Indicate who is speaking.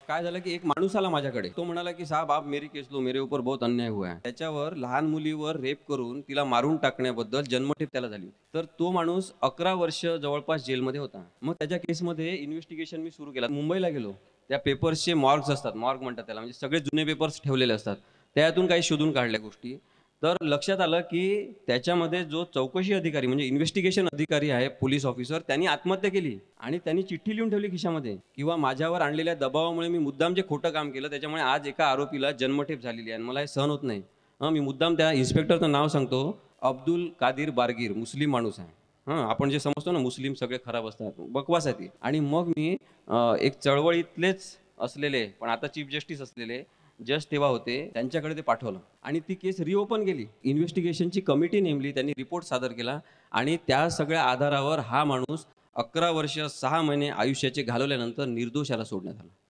Speaker 1: काय झालं की एक माणूस आला माझ्याकडे. तो म्हणाला की साहब आप मेरी केस लो, मेरे ऊपर बहुत अन्याय हुआ है. त्याच्यावर लहान मुलीवर रेप करून तिला मारून टाकण्याबद्दल जन्मठेप त्याला झाली होती. तर तो माणूस 11 वर्ष जवळपास जेलमध्ये होता. मग त्याच्या केसमध्ये इन्व्हेस्टिगेशन मी सुरू केलं. मुंबईला गेलो. त्या पेपर्सचे मॉर्ग्स असतात, मॉर्ग म्हणतात त्याला, म्हणजे सगळे जुने पेपर्स ठेवलेले असतात. त्यातून काही शोधून काढल्या गोष्टी. तर लक्षात आलं की त्याच्यामध्ये जो चौकशी अधिकारी म्हणजे इन्व्हेस्टिगेशन अधिकारी आहे, पोलीस ऑफिसर, त्यांनी आत्महत्या केली आणि त्यांनी चिठ्ठी लिहून ठेवली खिशामध्ये किंवा माझ्यावर आणलेल्या दबावामुळे मी मुद्दाम जे खोटं काम केलं त्याच्यामुळे आज एका आरोपीला जन्मठेप झालेली आहे आणि मला हे सहन होत नाही. मी मुद्दाम त्या इन्स्पेक्टरचं नाव सांगतो. अब्दुल कादिर बारगीर, मुस्लिम माणूस आहे. आपण जे समजतो ना मुस्लिम सगळे खराब असतात, बकवास आहे ती. आणि मग मी एक चळवळीतलेच असलेले पण आता चीफ जस्टिस असलेले जज तेव्हा होते, त्यांच्याकडे ते पाठवलं आणि ती केस रिओपन केली. इन्व्हेस्टिगेशनची कमिटी नेमली, त्यांनी रिपोर्ट सादर केला आणि त्या सगळ्या आधारावर हा माणूस 11 वर्ष 6 महिने आयुष्याचे घालवल्यानंतर निर्दोष याला सोडण्यात आलं.